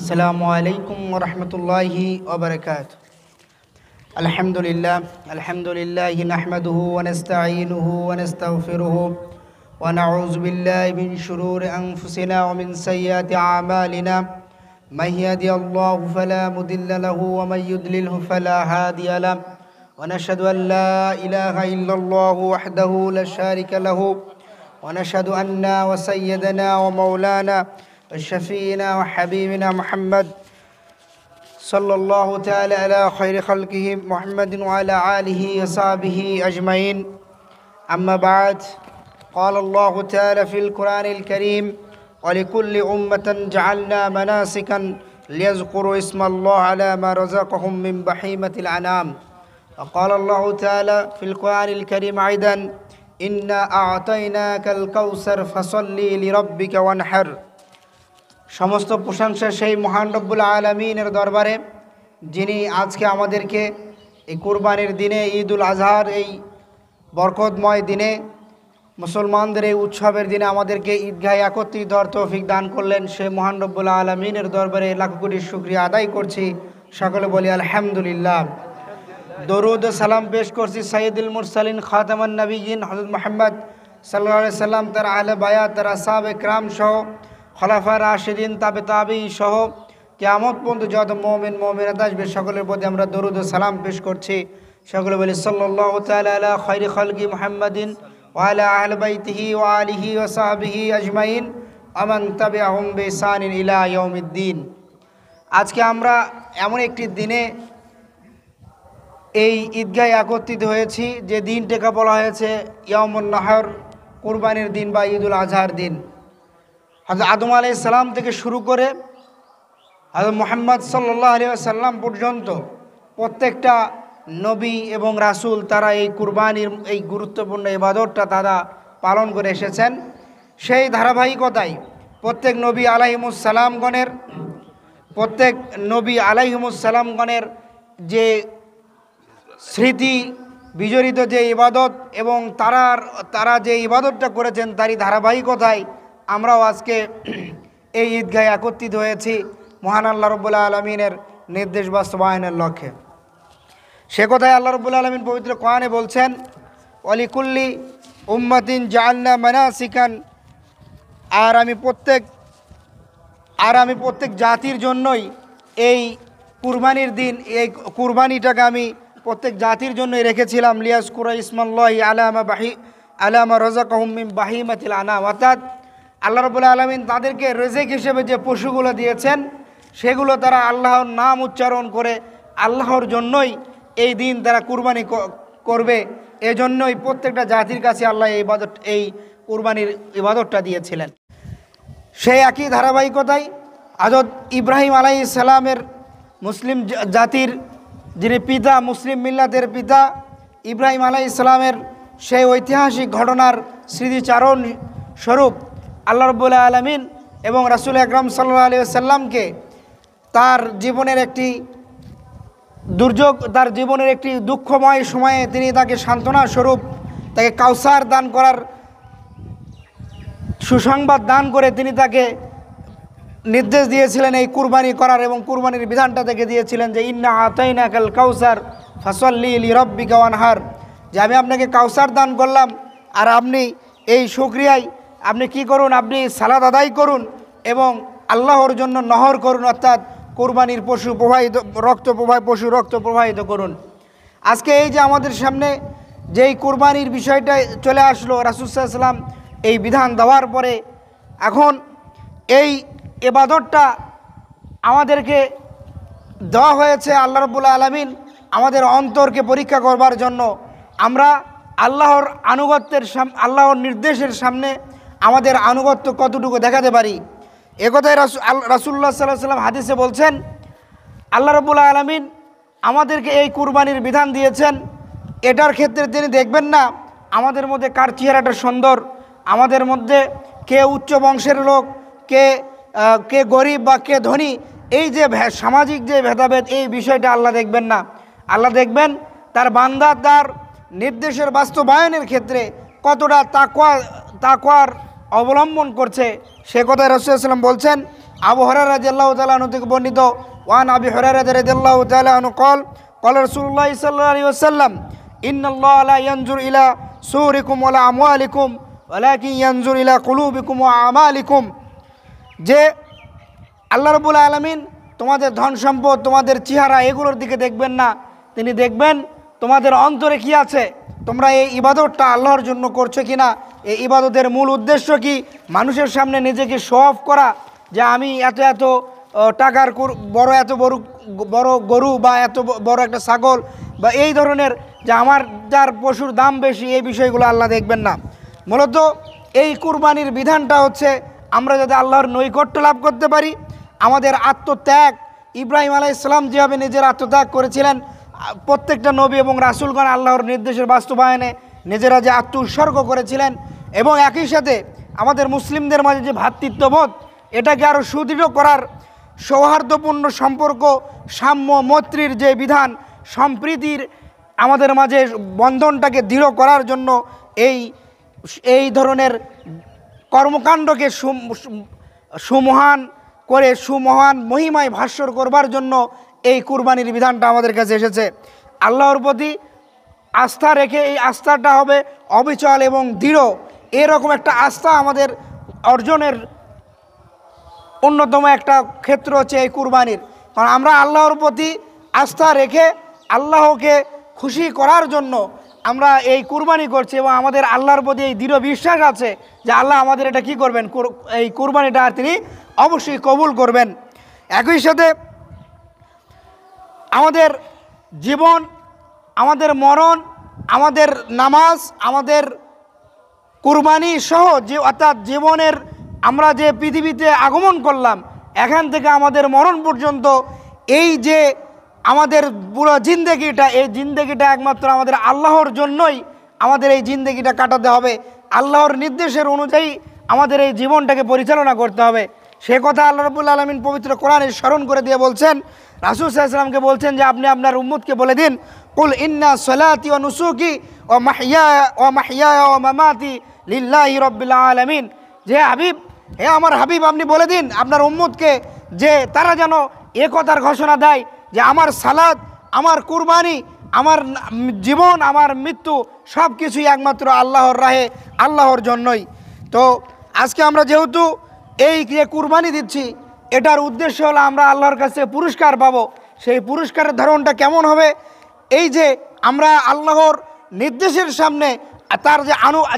السلام عليكم ورحمة الله وبركاته. الحمد لله نحمده ونستعينه ونستغفره ونعوذ بالله من شرور أنفسنا ومن سيئات أعمالنا. من يهده الله فلا مضل له ومن يضلله فلا هادي له. ونشهد أن لا إله إلا الله وحده لا شريك له ونشهد أن وسيدنا ومولانا وشفينا وحبيبنا محمد صلى الله تعالى على خير خلقه محمد وعلى آله وصحبه أجمعين. أما بعد، قال الله تعالى في القرآن الكريم: ولكل أمة جعلنا مناسكا ليذكروا اسم الله على ما رزقهم من بهيمة الأنعام. وقال الله تعالى في القرآن الكريم أيضا: إنا أعطيناك الكوثر فصل لربك وانحر. সমস্ত প্রশংসা সেই মহান রব্বুল আলামিনের দরবারে, যিনি আজকে আমাদেরকে এই কুরবানির দিনে, ঈদুল আজহার এই বরকতময় দিনে, মুসলমানদের এই উৎসবের দিনে আমাদেরকে ঈদগাহে একত্রিত হওয়ার তৌফিক দান করলেন। সেই মহান রব্বুল আলামিনের দরবারে লাখ কোটি শুকরিয়া আদায় করছি। সকলে বলি আলহামদুলিল্লাহ। দরুদ ও সালাম পেশ করছি সাইয়্যিদুল মুরসালিন খাতামুন নবিয়্যিন হযরত মুহাম্মদ সাল্লাল্লাহু আলাইহি সাল্লাম, তার আহলে বায়াত, তার আসহাবে কিরাম সহ খলাফা রাশিদিন, তাবে তাবেঈ সহ কিয়ামত পর্যন্ত যত মুমিন মুমিনাত আসবে সকলের প্রতি আমরা দরুদ ও সালাম পেশ করছি। সকলে বলি সাল্লাল্লাহু তাআলা আলা খায়রি খালকি মুহাম্মাদিন ওয়া আলা আহলি বাইতিহি ওয়া আলিহি ওয়া সাহবিহি আজমাইন আমান তাবিআহুম বিইহসানিন ইলা ইয়াউমিদ্দিন। আজকে আমরা এমন একটি দিনে এই ঈদগাহে একত্রিত হয়েছি যে দিনটাকে বলা হয়েছে ইয়াউমুন নাহর, কুরবানির দিন বা ঈদুল আজহার দিন। হযরত আদম আলাইহিস সালাম থেকে শুরু করে হযরত মুহাম্মদ সাল্লাল্লাহু আলাইহি ওয়াসাল্লাম পর্যন্ত প্রত্যেকটা নবী এবং রাসূল তারা এই কুরবানির এই গুরুত্বপূর্ণ ইবাদতটা তারা পালন করে এসেছেন। সেই ধারাবাহিকতায় প্রত্যেক নবী আলাইহিমুস সালামগণের যে স্মৃতি বিজড়িত যে ইবাদত এবং তারা যে ইবাদতটা করেছেন তারই ধারাবাহিকতায় আমরাও আজকে এই ঈদগাহে একত্রিত হয়েছি মহান আল্লাহ রাব্বুল আলামিনের নির্দেশ বাস্তবায়নের লক্ষ্যে। সে কথায় আল্লাহ রাব্বুল আলামিন পবিত্র কোরআনে বলছেন: ওয়ালিকুল্লি উম্মাতিন জাআলনা মানাসিকান, আর আমি প্রত্যেক জাতির জন্যই এই কুরবানির দিন, এই কুরবানিটাকে আমি প্রত্যেক জাতির জন্যই রেখেছিলাম। লিয়াজকুরা ইসমাল্লাহি আলা মা রাযাকাহুম মিন বাহিমাতিল আনআম, অর্থাৎ আল্লাহ রাব্বুল আলামিন তাদেরকে রিজিক হিসেবে যে পশুগুলো দিয়েছেন সেগুলো তারা আল্লাহর নাম উচ্চারণ করে আল্লাহর জন্যই এই দিন তারা কুরবানি করবে। এজন্যই প্রত্যেকটা জাতির কাছে আল্লাহ এই কুরবানির ইবাদতটা দিয়েছিলেন। সেই একই ধারাবাহিকতায় হযরত ইব্রাহিম আলাইহিস সালামের, মুসলিম জাতির যিনি পিতা, মুসলিম মিল্লাতের পিতা ইব্রাহিম আলাইহিস সালামের সেই ঐতিহাসিক ঘটনার স্মৃতিচারণ স্বরূপ আল্লাহ রাব্বুল আলামিন এবং রাসূল আকরাম সাল্লাল্লাহু আলাইহি ওয়াসাল্লামকে তার জীবনের একটি দুঃখময় সময়ে তিনি তাকে সান্ত্বনা স্বরূপ তাকে কাউসার দান করার সুসংবাদ দান করে তিনি তাকে নির্দেশ দিয়েছিলেন এই কুরবানি করার, এবং কুরবানির বিধানটা থেকে দিয়েছিলেন যে ইন্না আতাইনাকাল কাউসার ফাসাল্লি লিরাব্বিকা ওয়ানহার, যে আমি আপনাকে কাউসার দান করলাম আর আপনি এই শুকরিয়ায় আপনি কি করুন, আপনি সালাত আদায় করুন এবং আল্লাহর জন্য নহর করুন, অর্থাৎ কুরবানির পশু রক্ত প্রবাহিত করুন। আজকে এই যে আমাদের সামনে যেই কুরবানির বিষয়টা চলে আসলো, রাসূল সাল্লাল্লাহু আলাইহি ওয়াসাল্লাম এই বিধান দেওয়ার পরে এখন এই ইবাদতটা আমাদেরকে দেওয়া হয়েছে আল্লাহ রাব্বুল আলামিন আমাদের অন্তরকে পরীক্ষা করবার জন্য। আমরা আল্লাহর আল্লাহর নির্দেশের সামনে আমাদের আনুগত্য কতটুকু দেখাতে পারি। একথায় রাসূলুল্লাহ সাল্লাল্লাহু আলাইহি ওয়াসাল্লাম হাদিসে বলছেন, আল্লাহ রাব্বুল আলামিন আমাদেরকে এই কুরবানির বিধান দিয়েছেন, এটার ক্ষেত্রে তিনি দেখবেন না আমাদের মধ্যে কার চেহারাটা সুন্দর, আমাদের মধ্যে কে উচ্চ বংশের লোক, কে গরিব বা কে ধনী, এই যে সামাজিক যে ভেদাভেদ, এই বিষয়টা আল্লাহ দেখবেন না। আল্লাহ দেখবেন তার বান্দা তার নির্দেশের বাস্তবায়নের ক্ষেত্রে কতটা তাকওয়ার অবলম্বন করছে। সে কথায় রাসূল সাল্লাল্লাহু আলাইহি ওয়াসাল্লাম বলছেন, আবু হুরায়রা রাদিয়াল্লাহু তাআলা আনহু থেকে বর্ণিত, ওয়ান আবি হুরায়রা রাদিয়াল্লাহু তাআলা আনহু قال قال رسول الله صلى الله عليه وسلم إن الله لا ينظر إلى صوركم ولا أموالكم ولكن ينظر إلى قلوبكم وأعمالكم। যে আল্লাহ রাব্বুল আলামিন তোমাদের ধন সম্পদ, তোমাদের চেহারা এগুলোর দিকে দেখবেন না, তিনি দেখবেন তোমাদের অন্তরে কি আছে, তোমরা এই ইবাদতটা আল্লাহর জন্য করছো কিনা, এই ইবাদতের মূল উদ্দেশ্য কি, মানুষের সামনে নিজেকে শো অফ করা যে আমি এত এত টাকার এত বড় গরু বা এত বড় একটা ছাগল বা এই ধরনের যে আমার যার পশুর দাম বেশি, এই বিষয়গুলো আল্লাহ দেখবেন না। মূলত এই কুরবানির বিধানটা হচ্ছে আমরা যাতে আল্লাহর নৈকট্য লাভ করতে পারি, আমাদের আত্মত্যাগ, ইব্রাহিম আলাইহিস সালাম যেভাবে নিজের আত্মত্যাগ করেছিলেন, প্রত্যেকটা নবী এবং রাসূলগণ আল্লাহর নির্দেশের বাস্তবায়নে নিজেরা যে আত্ম উৎসর্গ করেছিলেন, এবং একই সাথে আমাদের মুসলিমদের মাঝে যে ভ্রাতৃত্ববোধ, এটাকে আরও সুদৃঢ় করার, সৌহার্দ্যপূর্ণ সম্পর্ক, সাম্য মৈত্রীর যে বিধান, সম্প্রীতির আমাদের মাঝে বন্ধনটাকে দৃঢ় করার জন্য এই ধরনের কর্মকাণ্ডকে সুমহান মহিমায় ভাস্বর করবার জন্য এই কুরবানির বিধানটা আমাদের কাছে এসেছে। আল্লাহর প্রতি আস্থা রেখে এই আস্থাটা হবে অবিচল এবং দৃঢ়, এরকম একটা আস্থা আমাদের অর্জনের অন্যতম একটা ক্ষেত্র হচ্ছে এই কুরবানির। কারণ আমরা আল্লাহর প্রতি আস্থা রেখে আল্লাহকে খুশি করার জন্য আমরা এই কুরবানি করছি, এবং আমাদের আল্লাহর প্রতি এই দৃঢ় বিশ্বাস আছে যে আল্লাহ আমাদের এটা কি করবেন, এই কুরবানিটা তিনি অবশ্যই কবুল করবেন। একই সাথে আমাদের জীবন, আমাদের মরণ, আমাদের নামাজ, আমাদের কুরবানি সহ যে অর্থাৎ জীবনের আমরা যে পৃথিবীতে আগমন করলাম, এখান থেকে আমাদের মরণ পর্যন্ত এই যে আমাদের পুরো জিন্দেগিটা, এই জিন্দেগিটা একমাত্র আমাদের আল্লাহর জন্যই আমাদের এই জিন্দেগিটা কাটাতে হবে। আল্লাহর নির্দেশের অনুযায়ী আমাদের এই জীবনটাকে পরিচালনা করতে হবে। সে কথা আল্লাহ রাব্বুল আলামিন পবিত্র কোরআনে স্মরণ করে দিয়ে বলছেন, রাসূল সাল্লাল্লাহু আলাইহি ওয়াসাল্লামকে বলছেন যে আপনি আপনার উম্মতকে বলে দিন, কুল ইন্না সলাতি ওয়া নুসুকি ওয়া মাহইয়ায়া ওয়া মামাতি লিল্লাহি রাব্বিল আলামিন। যে হাবিব, হে আমার হাবিব, আপনি বলে দিন আপনার উম্মতকে যে তারা যেন এ কথার ঘোষণা দেয় যে আমার সালাত, আমার কুরবানি, আমার জীবন, আমার মৃত্যু সব কিছুই একমাত্র আল্লাহর রাহে, আল্লাহর জন্যই। তো আজকে আমরা যেহেতু এই যে কুরবানি দিচ্ছি, এটার উদ্দেশ্য হলো আমরা আল্লাহর কাছে পুরস্কার পাবো। সেই পুরস্কারের ধরনটা কেমন হবে, এই যে আমরা আল্লাহর নির্দেশের সামনে তার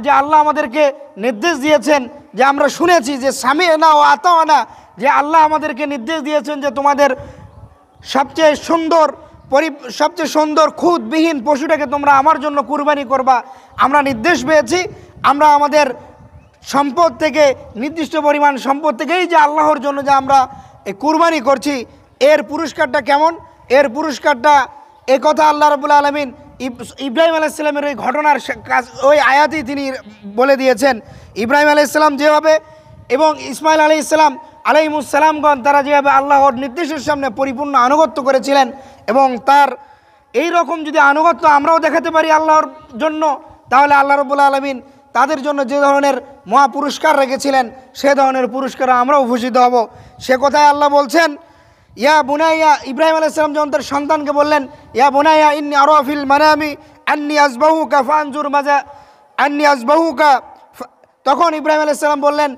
যে আল্লাহ আমাদেরকে নির্দেশ দিয়েছেন, যে আমরা শুনেছি যে সামি'না ওয়া আতা'না, যে আল্লাহ আমাদেরকে নির্দেশ দিয়েছেন যে তোমাদের সবচেয়ে সুন্দর খুদবিহীন পশুটাকে তোমরা আমার জন্য কুরবানি করবা। আমরা নির্দেশ পেয়েছি, আমরা আমাদের সম্পদ থেকে, নির্দিষ্ট পরিমাণ সম্পদ থেকেই যে আল্লাহর জন্য যে আমরা এই কুরবানি করছি, এর পুরস্কারটা কেমন, এর পুরস্কারটা এ কথা আল্লাহ রাব্বুল আলামিন ইব্রাহিম আলাইহিস সালামের ওই ঘটনার ওই আয়াতেই তিনি বলে দিয়েছেন। ইব্রাহিম আলাইহিস সালাম যেভাবে এবং ইসমাইল আলাইহিস সালাম আলাইহিমুসসালামগণ তারা যেভাবে আল্লাহর নির্দেশের সামনে পরিপূর্ণ আনুগত্য করেছিলেন, এবং তার এই রকম যদি আনুগত্য আমরাও দেখাতে পারি আল্লাহর জন্য, তাহলে আল্লাহ রাব্বুল আলামিন তাদের জন্য যে ধরনের মহা পুরস্কার রেখেছিলেন, সে ধরনের পুরস্কারে আমরাও ভূষিত হব। সে কথায় আল্লাহ বলছেন, ইয়া বুনাইয়া, ইব্রাহিম আলাইহিস সালাম যখন তার সন্তানকে বললেন, ইয়া বুনাইয়া ইন্নী আরা ফিল মানামি আন্নী আযবাহুকা ফানজুর মাজা আন্নী আযবাহুকা, তখন ইব্রাহিম আলাইহিস সালাম বললেন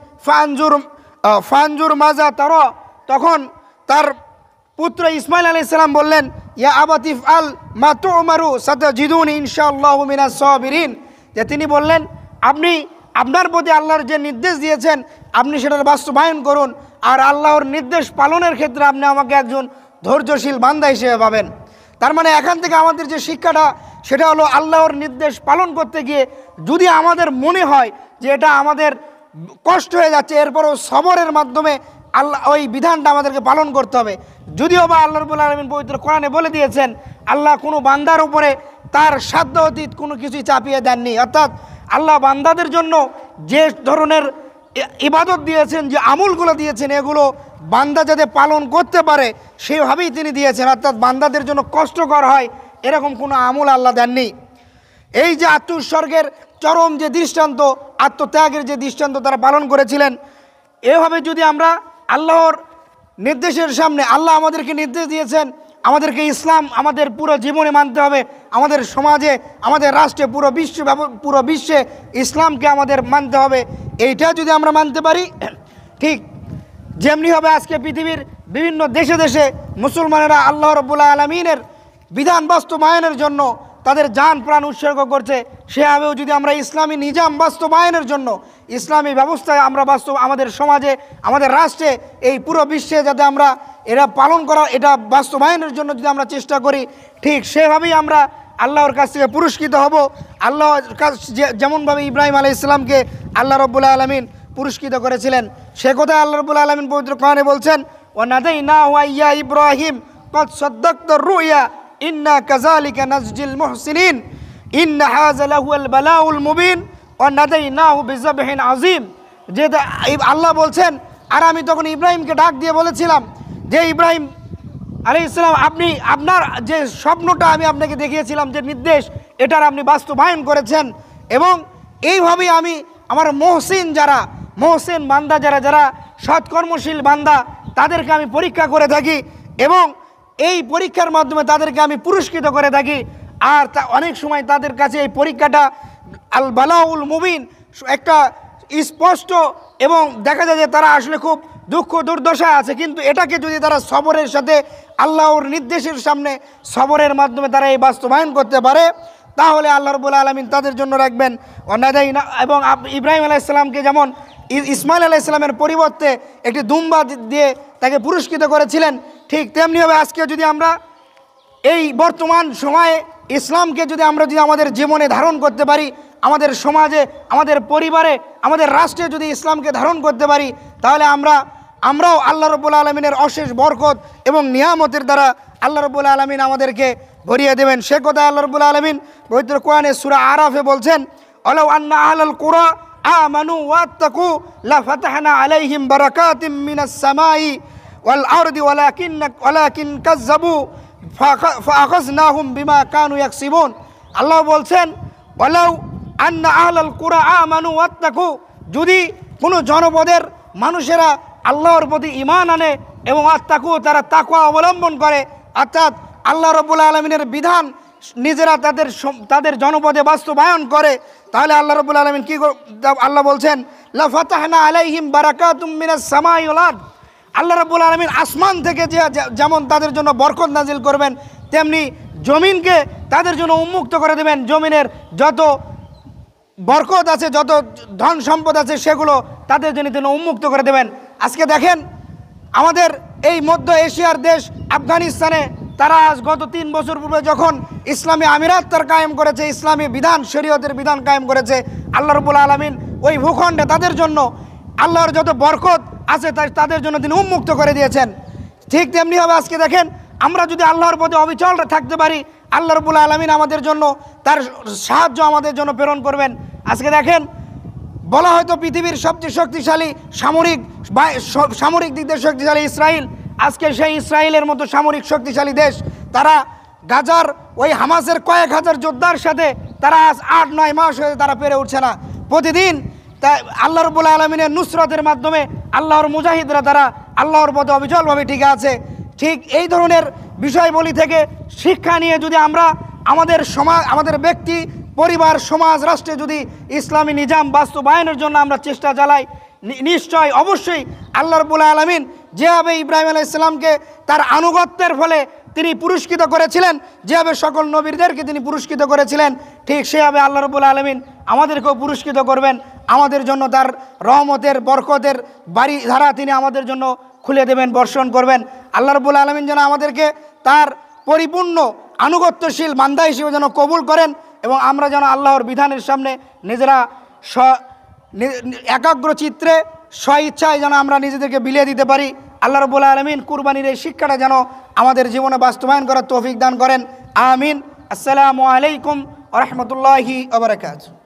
ফানজুর মাজা তারা, তখন তার পুত্র ইসমাইল আলাইহিস সালাম বললেন, ইয়া আবাতিফ আল মা তু'মারু সাতাজিদুনি ইনশাআল্লাহু মিনাস সাবিরিন, যে তিনি বললেন আপনি আপনার প্রতি আল্লাহর যে নির্দেশ দিয়েছেন আপনি সেটার বাস্তবায়ন করুন, আর আল্লাহর নির্দেশ পালনের ক্ষেত্রে আপনি আমাকে একজন ধৈর্যশীল বান্দা হিসেবে পাবেন। তার মানে এখান থেকে আমাদের যে শিক্ষাটা, সেটা হলো আল্লাহর নির্দেশ পালন করতে গিয়ে যদি আমাদের মনে হয় যে এটা আমাদের কষ্ট হয়ে যাচ্ছে, এরপরও সবরের মাধ্যমে আল্লাহ ওই বিধানটা আমাদেরকে পালন করতে হবে। যদিও বা আল্লাহ রাব্বুল আলামিন পবিত্র কোরআনে বলে দিয়েছেন, আল্লাহ কোনো বান্দার উপরে তার সাধ্য অতীত কোনো কিছুই চাপিয়ে দেননি, অর্থাৎ আল্লাহ বান্দাদের জন্য যে ধরনের ইবাদত দিয়েছেন, যে আমলগুলো দিয়েছেন, এগুলো বান্দা যাতে পালন করতে পারে সেইভাবেই তিনি দিয়েছেন, অর্থাৎ বান্দাদের জন্য কষ্টকর হয় এরকম কোনো আমল আল্লাহ দেননি। এই যে আত্মোৎসর্গের চরম যে দৃষ্টান্ত, আত্মত্যাগের যে দৃষ্টান্ত তারা পালন করেছিলেন, এভাবে যদি আমরা আল্লাহর নির্দেশের সামনে আল্লাহ আমাদেরকে নির্দেশ দিয়েছেন আমাদেরকে ইসলাম আমাদের পুরো জীবনে মানতে হবে, আমাদের সমাজে, আমাদের রাষ্ট্রে, পুরো বিশ্বে ইসলামকে আমাদের মানতে হবে। এইটা যদি আমরা মানতে পারি, ঠিক যেমনি হবে আজকে পৃথিবীর বিভিন্ন দেশে দেশে মুসলমানেরা আল্লাহ রাব্বুল আলামিনের বিধান বাস্তবায়নের জন্য তাদের জান প্রাণ উৎসর্গ করছে, সেভাবেও যদি আমরা ইসলামী নিজাম বাস্তবায়নের জন্য ইসলামী ব্যবস্থায় আমরা আমাদের সমাজে, আমাদের রাষ্ট্রে, এই পুরো বিশ্বে যাতে আমরা এটা পালন করা, এটা বাস্তবায়নের জন্য যদি আমরা চেষ্টা করি, ঠিক সেভাবেই আমরা আল্লাহর কাছ থেকে পুরস্কৃত হব। আল্লাহর কাছ যেমনভাবে ইব্রাহিম আলাইহিস সালামকে আল্লাহ রাব্বুল আলামিন পুরস্কৃত করেছিলেন, সে কথা আল্লাহ রাব্বুল আলামিন পবিত্র কোরআনে বলছেন, ওয়া নাদাইনাহু ইয়া ইব্রাহিম ক্বাদ সাদ্দাকতা রুয়া ইন্না কাযালিকা নাজজিল মুহসিনিন ইন্না হাযা লাহুল বালাউল মুবিন ওয়া নাদাইনাহু বিযাবহিন আযীম। যে আল্লাহ বলছেন, আর আমি তখন ইব্রাহিমকে ডাক দিয়ে বলেছিলাম যে ইব্রাহিম আলাইহিস সালাম, আপনি আপনার যে স্বপ্নটা আমি আপনাকে দেখিয়েছিলাম, যে নির্দেশ, এটার আপনি বাস্তবায়ন করেছেন, এবং এইভাবেই আমি আমার মহসিন বান্দা যারা সৎকর্মশীল বান্দা, তাদেরকে আমি পরীক্ষা করে থাকি, এবং এই পরীক্ষার মাধ্যমে তাদেরকে আমি পুরস্কৃত করে থাকি। আর অনেক সময় তাদের কাছে এই পরীক্ষাটা আল বালাউল মুবিন, একটা স্পষ্ট, এবং দেখা যায় যে তারা আসলে খুব দুঃখ দুর্দশায় আছে, কিন্তু এটাকে যদি তারা সবরের সাথে আল্লাহর নির্দেশের সামনে সবরের মাধ্যমে তারা এই বাস্তবায়ন করতে পারে, তাহলে আল্লাহ রাব্বুল আলামিন তাদের জন্য রাখবেন অনাদাইনা। এবং ইব্রাহিম আলাইহিস সালামকে যেমন ইসমাইল আলাইহিস সালামের পরিবর্তে একটি দুম্বা দিয়ে তাকে পুরস্কৃত করেছিলেন, ঠিক তেমনিভাবে আজকে যদি আমরা এই বর্তমান সময়ে ইসলামকে যদি আমাদের জীবনে ধারণ করতে পারি, আমাদের সমাজে, আমাদের পরিবারে, আমাদের রাষ্ট্রে যদি ইসলামকে ধারণ করতে পারি, তাহলে আমরাও আল্লাহ রাব্বুল আলামিনের অশেষ বরকত এবং নিয়ামতের দ্বারা আল্লাহ রাব্বুল আলামিন আমাদেরকে ভরিয়ে দেবেন। সে কথা আল্লাহ রাব্বুল আলামিন পবিত্র কোরআনে সূরা আরাফে বলছেন, আলাউ আন্না আহলাল কুরা আমানু ওয়াত্তাকু লাফাতাহনা আলাইহিম বারাকাতিম মিনাস সামাই ওয়াল আরদি ওয়ালাকিন কাযযাবু ফাআখাযনাহুম বিমা কানু ইয়াকসিবুন। আল্লাহ বলছেন, ওয়ালাউ আন্না আহলাল কুরা আমানু ওয়াত্তাকু, যদি কোনো জনপদের মানুষেরা আল্লাহর প্রতি ঈমান আনে এবং আত্তাকু, তারা তাকওয়া অবলম্বন করে, অর্থাৎ আল্লাহ রাব্বুল আলামিনের বিধান নিজেরা তাদের জনপদে বাস্তবায়ন করে, তাহলে আল্লাহ রাব্বুল আলামিন আল্লাহ বলছেন, লা ফাতাহনা আলাইহিম বারাকাতুম মিনাস সামাই ওয়াল আরদ। আল্লাহ রাব্বুল আলামিন আসমান থেকে যেমন তাদের জন্য বরকত নাজিল করবেন, তেমনি জমিনকে তাদের জন্য উন্মুক্ত করে দেবেন। জমিনের যত বরকত আছে, যত ধন সম্পদ আছে, সেগুলো তাদের জন্য উন্মুক্ত করে দেবেন। আজকে দেখেন, আমাদের এই মধ্য এশিয়ার দেশ আফগানিস্তানে তারা আজ গত 3 বছর পূর্বে যখন ইসলামী আমিরাত তার কায়েম করেছে, ইসলামী বিধান, শরীয়তের বিধান কায়েম করেছে, আল্লাহ রাব্বুল আলামিন ওই ভূখণ্ডে তাদের জন্য আল্লাহর যত বরকত আছে তাদের জন্য তিনি উন্মুক্ত করে দিয়েছেন। ঠিক তেমনি হবে আজকে দেখেন, আমরা যদি আল্লাহর পথে অবিচল থাকতে পারি, আল্লাহ রাব্বুল আলামিন আমাদের জন্য তার সাহায্য আমাদের জন্য প্রেরণ করবেন। আজকে দেখেন, বলা হয়তো পৃথিবীর সবচেয়ে শক্তিশালী সামরিক দিক দিয়ে শক্তিশালী ইসরায়েল, আজকে সেই ইসরায়েলের মতো সামরিক শক্তিশালী দেশ, তারা গাজার ওই হামাসের কয়েক হাজার যোদ্ধার সাথে তারা আজ 8-9 মাস হয়ে তারা পেরে উঠছে না। প্রতিদিন তাই আল্লাহ রাব্বুল আলামিনের নুসরতের মাধ্যমে আল্লাহর মুজাহিদরা তারা আল্লাহর পথে অবিচলভাবে টিকে আছে। ঠিক এই ধরনের বিষয়বলি থেকে শিক্ষা নিয়ে যদি আমরা আমাদের সমাজ, আমাদের ব্যক্তি, পরিবার, সমাজ, রাষ্ট্রে যদি ইসলামী নিজাম বাস্তবায়নের জন্য আমরা চেষ্টা চালাই, নিশ্চয় অবশ্যই আল্লাহ রাব্বুল আলামিন যেভাবে ইব্রাহিম আলাইহিস সালামকে তার আনুগত্যের ফলে তিনি পুরস্কৃত করেছিলেন, যেভাবে সকল নবীদেরকে তিনি পুরস্কৃত করেছিলেন, ঠিক সেভাবে আল্লাহ রাব্বুল আলামিন আমাদেরকেও পুরস্কৃত করবেন। আমাদের জন্য তার রহমতের, বরকতের বাড়ি ধারা তিনি আমাদের জন্য খুলে দেবেন, বর্ষণ করবেন। আল্লাহ রাব্বুল আলামিন যেন আমাদেরকে তার পরিপূর্ণ আনুগত্যশীল বান্দা হিসেবে যেন কবুল করেন, এবং আমরা যেন আল্লাহর বিধানের সামনে নিজেরা একাগ্র চিত্রে স্বইচ্ছায় যেন আমরা নিজেদেরকে বিলিয়ে দিতে পারি। আল্লাহ রাব্বুল আলামিন কুরবানির এই শিক্ষাটা যেন আমাদের জীবনে বাস্তবায়ন করার তৌফিক দান করেন। আমিন। আসসালামু আলাইকুম ওয়া রাহমাতুল্লাহি ওয়া বারাকাতুহু।